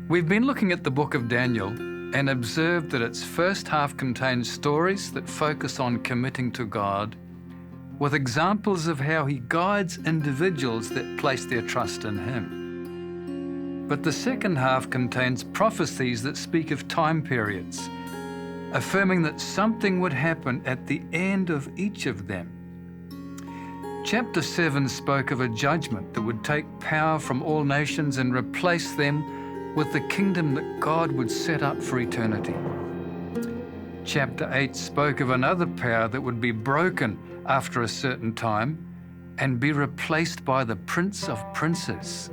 We've been looking at the book of Daniel and observed that its first half contains stories that focus on committing to God, with examples of how He guides individuals that place their trust in Him. But the second half contains prophecies that speak of time periods, affirming that something would happen at the end of each of them. Chapter 7 spoke of a judgment that would take power from all nations and replace them with the kingdom that God would set up for eternity. Chapter 8 spoke of another power that would be broken after a certain time and be replaced by the Prince of Princes.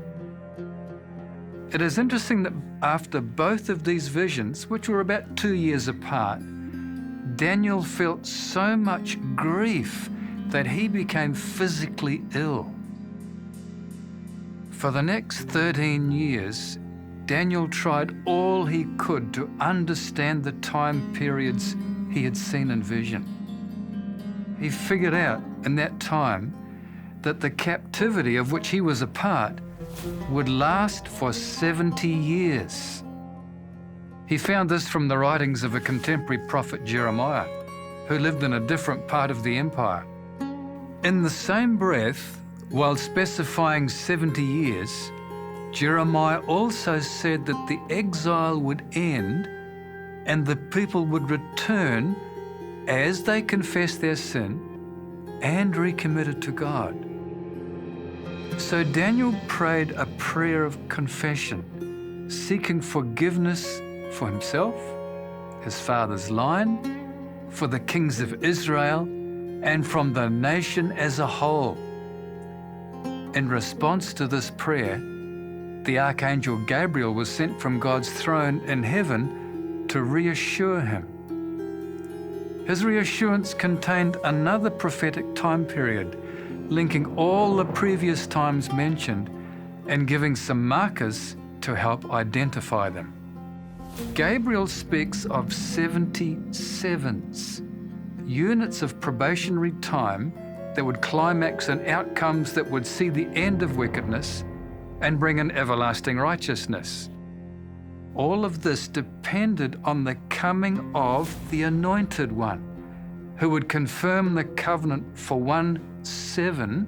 It is interesting that after both of these visions, which were about 2 years apart, Daniel felt so much grief that he became physically ill. For the next 13 years, Daniel tried all he could to understand the time periods he had seen in vision. He figured out in that time that the captivity of which he was a part would last for 70 years. He found this from the writings of a contemporary prophet, Jeremiah, who lived in a different part of the empire. In the same breath, while specifying 70 years, Jeremiah also said that the exile would end and the people would return as they confessed their sin and recommitted to God. So Daniel prayed a prayer of confession, seeking forgiveness for himself, his father's line, for the kings of Israel, and from the nation as a whole. In response to this prayer, the archangel Gabriel was sent from God's throne in heaven to reassure him. His reassurance contained another prophetic time period, linking all the previous times mentioned and giving some markers to help identify them. Gabriel speaks of 77s, units of probationary time that would climax in outcomes that would see the end of wickedness and bring in everlasting righteousness. All of this depended on the coming of the Anointed One, who would confirm the covenant for 1/7.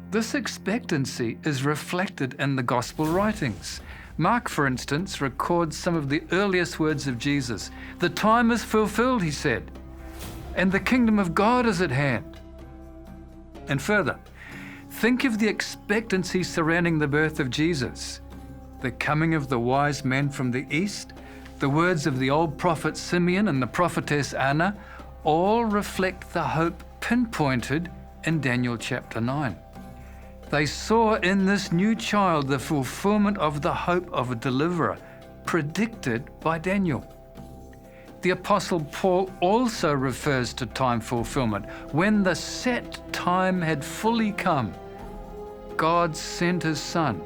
This expectancy is reflected in the gospel writings. Mark, for instance, records some of the earliest words of Jesus. "The time is fulfilled," he said, "and the kingdom of God is at hand." And further, think of the expectancy surrounding the birth of Jesus, the coming of the wise men from the east, the words of the old prophet Simeon and the prophetess Anna, all reflect the hope pinpointed in Daniel chapter 9. They saw in this new child the fulfillment of the hope of a deliverer predicted by Daniel. The Apostle Paul also refers to time fulfillment. When the set time had fully come, God sent His Son,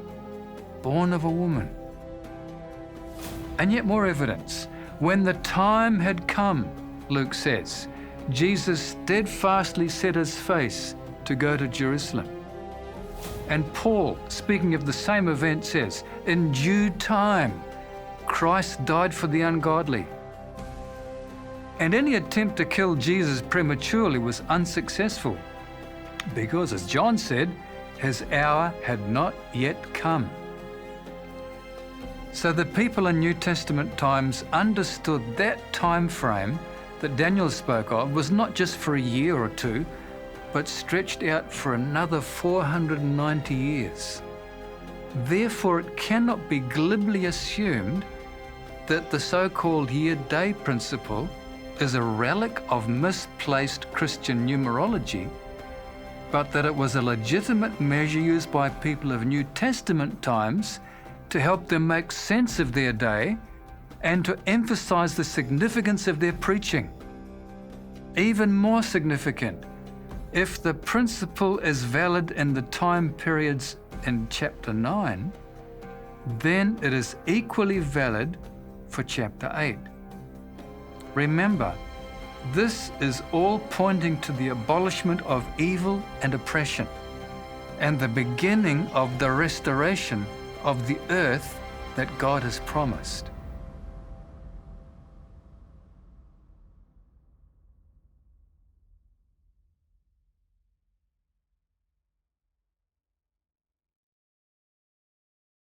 born of a woman. And yet more evidence. When the time had come, Luke says, Jesus steadfastly set His face to go to Jerusalem. And Paul, speaking of the same event, says, in due time, Christ died for the ungodly. And any attempt to kill Jesus prematurely was unsuccessful, because, as John said, His hour had not yet come. So the people in New Testament times understood that time frame that Daniel spoke of was not just for a year or two, but stretched out for another 490 years. Therefore, it cannot be glibly assumed that the so-called year-day principle is a relic of misplaced Christian numerology, but that it was a legitimate measure used by people of New Testament times to help them make sense of their day and to emphasize the significance of their preaching. Even more significant, if the principle is valid in the time periods in chapter 9, then it is equally valid for chapter 8. Remember, this is all pointing to the abolishment of evil and oppression and the beginning of the restoration of the earth that God has promised.